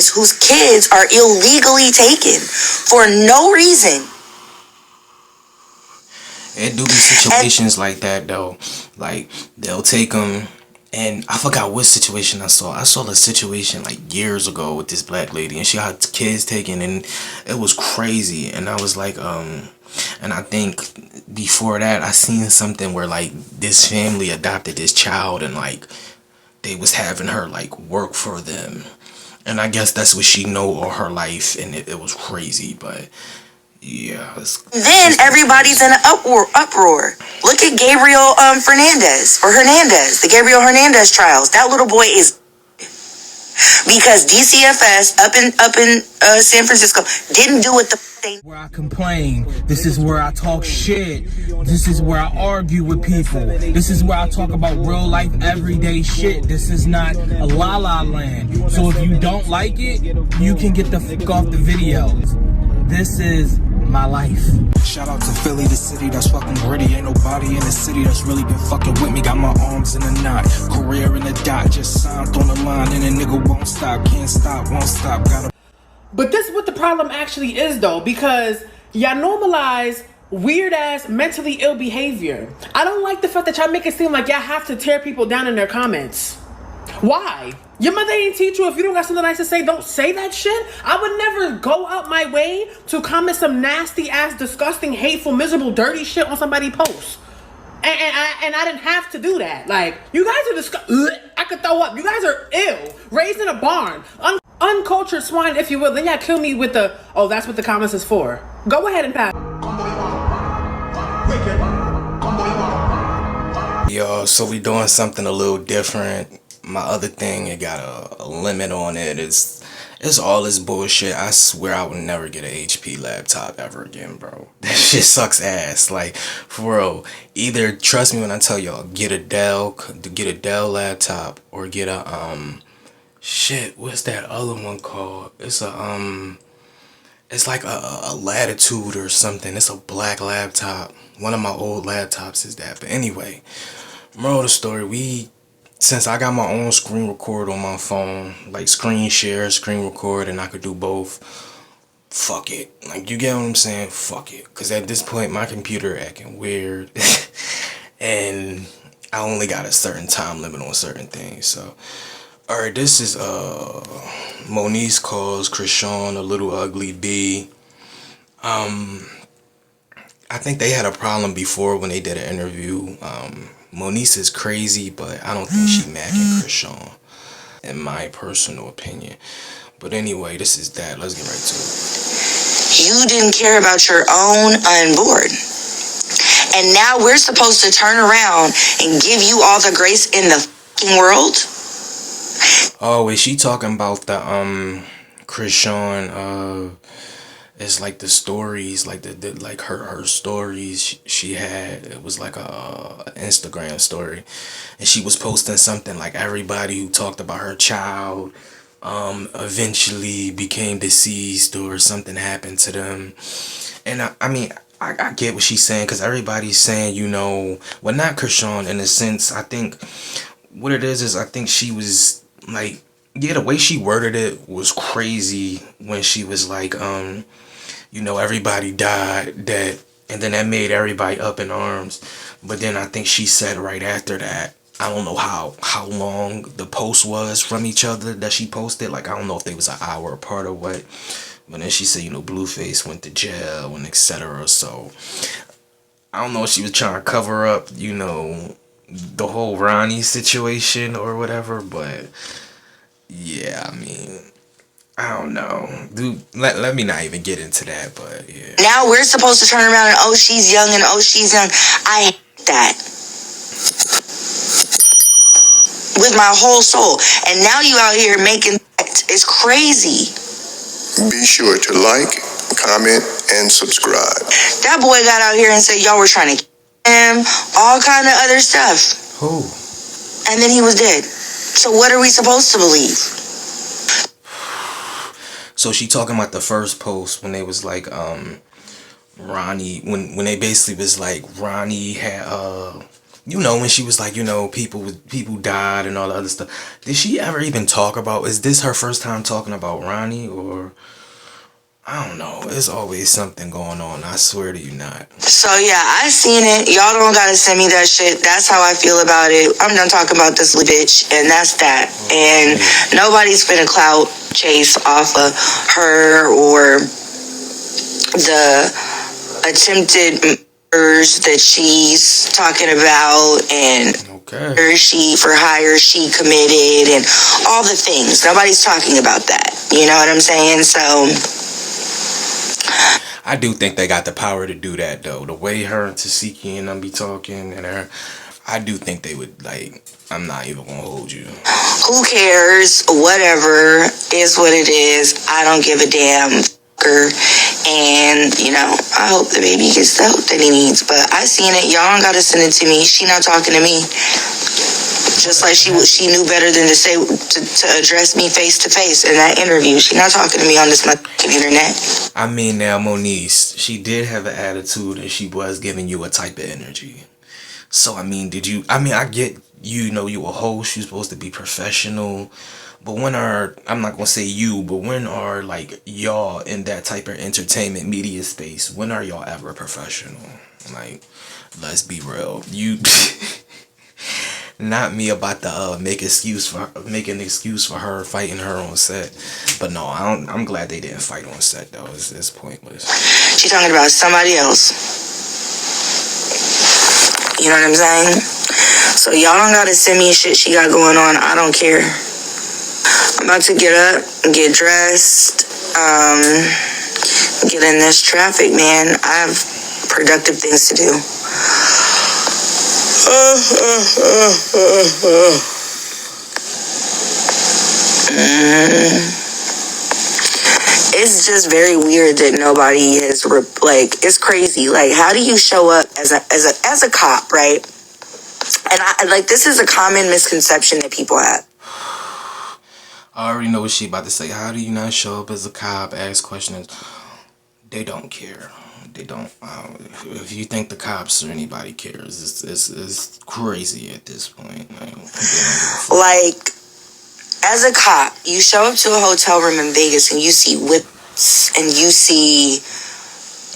parents whose kids are illegally taken for no reason. It do be situations like that though. Like they'll take them, and I forgot what situation I saw. I saw the situation like years ago with this black lady, and she had kids taken, and it was crazy. And I was like, and I think before that I seen something where like this family adopted this child, and like they was having her like work for them, and I guess that's what she know all her life, and it was crazy. But yeah, then everybody's in an uproar. Look at Gabriel Hernandez, the Gabriel Hernandez trials. That little boy is, because DCFS up in San Francisco didn't do what they. Where I complain, this is where I talk shit, this is where I argue with people, this is where I talk about real life everyday shit. This is not a la la land. So if you don't like it, you can get the fuck off the videos. This is my life. Shout out to Philly, the city that's fucking gritty. Ain't nobody in the city that's really been fucking with me. Got my arms in a knot, career in a dot. Just signed on the line and a nigga won't stop. Can't stop, won't stop. But this is what the problem actually is though, because y'all normalize weird ass mentally ill behavior. I don't like the fact that y'all make it seem like y'all have to tear people down in their comments. Why? Your mother ain't teach you if you don't got something nice to say, don't say that shit? I would never go out my way to comment some nasty ass, disgusting, hateful, miserable, dirty shit on somebody's post. And I didn't have to do that. Like, you guys are disgusting. I could throw up. You guys are ill. Raised in a barn. Uncultured swine, if you will. Then y'all kill me with the, oh, that's what the comments is for. Go ahead and pass. Yo, so we doing something a little different. My other thing, it got a limit on it. It's all this bullshit. I swear I would never get an HP laptop ever again, bro. That shit sucks ass. Like, for real. Either trust me when I tell y'all, get a Dell laptop, or get a shit. What's that other one called? It's a it's like a Latitude or something. It's a black laptop. One of my old laptops is that. But anyway, moral of the story, since I got my own screen record on my phone, like screen share, screen record, and I could do both, fuck it. Like, you get what I'm saying? Fuck it. Because at this point, my computer acting weird. And I only got a certain time limit on certain things. So, alright, this is Moniece calls Chrisean a little ugly B. I think they had a problem before when they did an interview. Moniece is crazy, but I don't think she macking Chrisean, in my personal opinion. But anyway, this is that. Let's get right to it. You didn't care about your own unborn. And now we're supposed to turn around and give you all the grace in the fucking world? Oh, is she talking about the Chrisean? It's like the stories, like the like her stories she had. It was like a Instagram story, and she was posting something like everybody who talked about her child eventually became deceased, or something happened to them. And I mean, I get what she's saying, because everybody's saying, you know, well, not Chrisean in a sense. I think what it is I think she was like, yeah, the way she worded it was crazy when she was like, you know, everybody died, dead, and then that made everybody up in arms. But then I think she said right after that, I don't know how long the post was from each other that she posted. Like, I don't know if they was an hour apart or what. But then she said, you know, Blueface went to jail and etc. So I don't know if she was trying to cover up, you know, the whole Ronnie situation or whatever. But yeah, I mean, I don't know. Dude, let me not even get into that, but yeah. Now we're supposed to turn around and, oh, she's young, and oh, she's young. I hate that. With my whole soul. And now you out here making, it's crazy. Be sure to like, comment, and subscribe. That boy got out here and said y'all were trying to kill him, all kind of other stuff. Who? And then he was dead. So what are we supposed to believe? So she talking about the first post when they was like, Ronnie, when they basically was like, Ronnie had you know, when she was like, you know, people died and all the other stuff. Did she ever even talk about? Is this her first time talking about Ronnie, or I don't know? There's always something going on. I swear to you, not. So yeah, I seen it. Y'all don't gotta send me that shit. That's how I feel about it. I'm done talking about this little bitch, and that's that. And nobody's finna clout chase off of her or the attempted murders that she's talking about, and she for hire she committed, and all the things. Nobody's talking about that. You know what I'm saying? So I do think they got the power to do that, though. The way her and Tasiki and them be talking, and her, I do think they would, like, I'm not even gonna hold you. Who cares? Whatever is what it is. I don't give a damn. And, you know, I hope the baby gets the help that he needs. But I seen it. Y'all don't gotta send it to me. She not talking to me. Just like she knew better than to say to address me face to face in that interview. She not talking to me on this motherfucking internet. I mean, now Moniece, she did have an attitude, and she was giving you a type of energy. So I mean, I get, you know, you a host, you're supposed to be professional. But when I'm not gonna say you, but when are like y'all in that type of entertainment media space? When are y'all ever professional? Like, let's be real. You. Not me about to make an excuse for her fighting her on set, but no, I'm glad they didn't fight on set though. It's pointless. She talking about somebody else. You know what I'm saying? So y'all don't gotta send me shit she got going on. I don't care. I'm about to get up and get dressed. Get in this traffic, man. I have productive things to do. It's just very weird that nobody has it's crazy. Like, how do you show up as a cop, right? And I like, this is a common misconception that people have. I already know what she about to say. How do you not show up as a cop, ask questions? They don't care. They don't. If you think the cops or anybody cares, it's crazy at this point. Like, as a cop, you show up to a hotel room in Vegas and you see whips and you see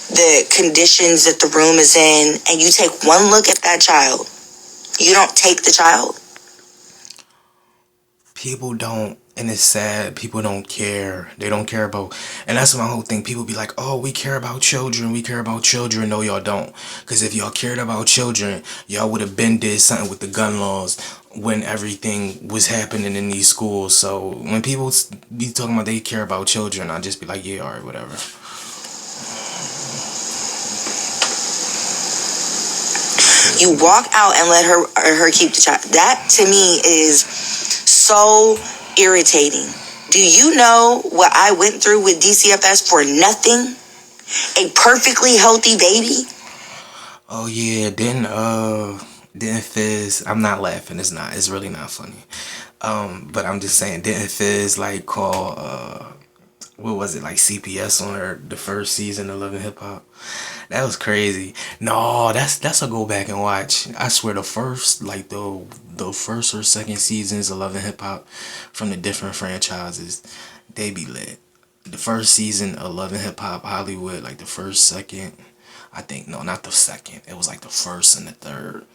the conditions that the room is in, and you take one look at that child. You don't take the child. People don't, and it's sad, people don't care. They don't care about, and that's my whole thing. People be like, oh, we care about children, we care about children. No, y'all don't. Because if y'all cared about children, y'all would have been did something with the gun laws when everything was happening in these schools. So when people be talking about they care about children, I just be like, yeah, all right, whatever. You walk out and let her keep the child. That to me is so irritating. Do you know what I went through with DCFS for nothing? A perfectly healthy baby? Oh yeah, didn't Fizz, I'm not laughing, it's really not funny. But I'm just saying, didn't Fizz like call what was it, like CPS on her the first season of Love and Hip Hop? That was crazy. No, that's a go back and watch. I swear the first or second seasons of Love and Hip Hop from the different franchises, they be lit. The first season of Love and Hip Hop Hollywood, like the first, second, I think, no, not the second. It was like the first and the third.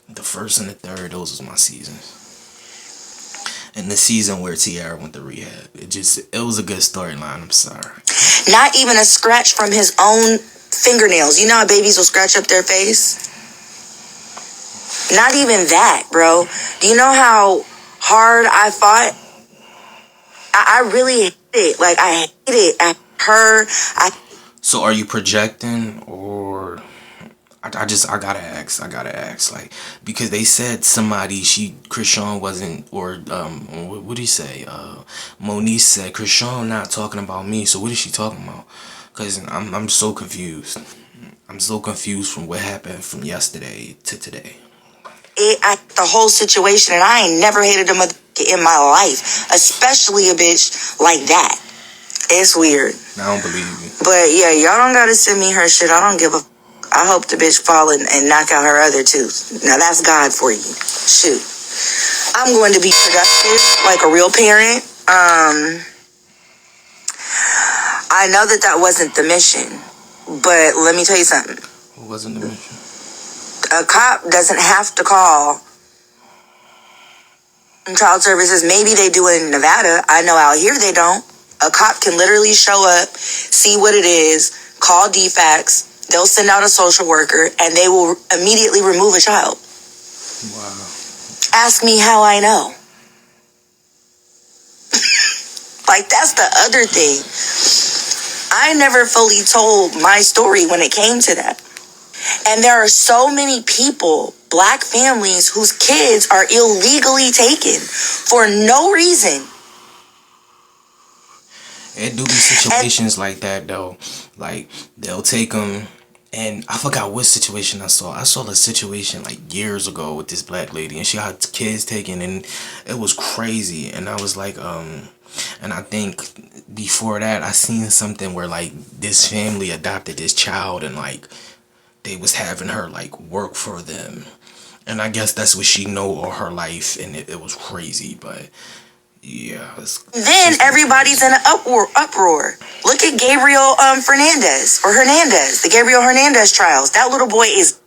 The first and the third, those was my seasons. And the season where Tiara went to rehab, it was a good storyline. I'm sorry. Not even a scratch from his own fingernails. You know how babies will scratch up their face? Not even that, bro. Do you know how hard I fought? I really hate it. Like, I hate it. So are you projecting, or I gotta ask, like, because they said somebody, Chrisean wasn't, or what did he say? Moniece said Chrisean not talking about me. So what is she talking about? Cause I'm so confused. I'm so confused from what happened from yesterday to today. The whole situation, and I ain't never hated a mother in my life, especially a bitch like that. It's weird. I don't believe you. But yeah, y'all don't gotta send me her shit. I don't give a fuck. I hope the bitch fall and knock out her other tooth. Now that's God for you. Shoot. I'm going to be productive like a real parent. I know that wasn't the mission, but let me tell you something. What wasn't the mission? A cop doesn't have to call child services. Maybe they do it in Nevada. I know out here they don't. A cop can literally show up, see what it is, call DFACS, they'll send out a social worker, and they will immediately remove a child. Wow. Ask me how I know. Like, that's the other thing. I never fully told my story when it came to that. And there are so many people, black families, whose kids are illegally taken for no reason. It do be situations like that though. Like they'll take them, and I forgot what situation I saw. I saw the situation like years ago with this black lady, and she had kids taken, and it was crazy. And I was like, and I think before that I seen something where like this family adopted this child, and like they was having her like work for them, and I guess that's what she know all her life, and it was crazy, but. Yeah. Then everybody's in an uproar. Look at Gabriel Fernandez or Hernandez, the Gabriel Hernandez trials. That little boy is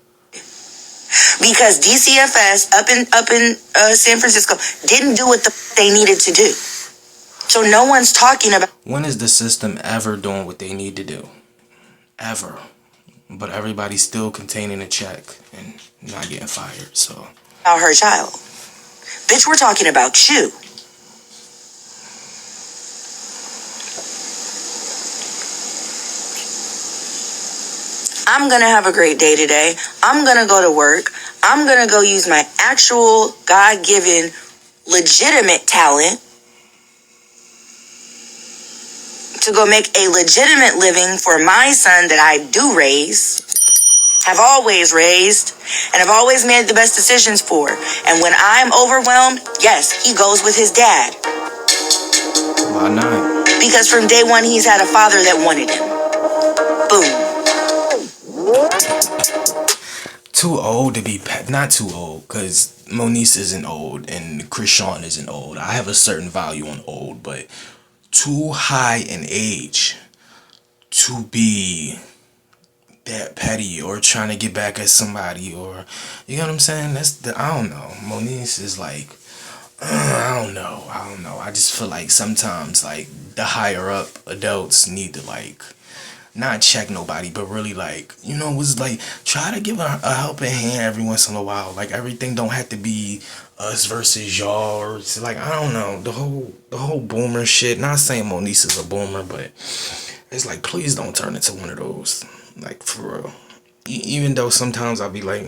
because DCFS up in San Francisco didn't do what they needed to do. So no one's talking about. When is the system ever doing what they need to do? Ever. But everybody's still containing a check and not getting fired. So. About her child, bitch. We're talking about you. I'm going to have a great day today. I'm going to go to work. I'm going to go use my actual God-given legitimate talent to go make a legitimate living for my son that I do raise, have always raised, and have always made the best decisions for. And when I'm overwhelmed, yes, he goes with his dad. Why not? Because from day one, he's had a father that wanted him. Boom. Too old to be not too old, because Moniece isn't old and Chrisean isn't old. I have a certain value on old, but too high in age to be that petty or trying to get back at somebody, or you know what I'm saying? I don't know. Moniece is like I don't know. I just feel like sometimes like the higher up adults need to like not check nobody, but really like, you know, was like try to give a helping hand every once in a while. Like everything don't have to be us versus y'all, or it's like I don't know, the whole boomer shit. Not saying Moniece is a boomer, but it's like please don't turn into one of those. Like for real. Even though sometimes I'll be like,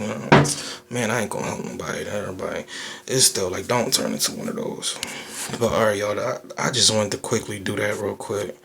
man, I ain't gonna help nobody, everybody. It's still like don't turn into one of those. But alright, y'all, I just wanted to quickly do that real quick.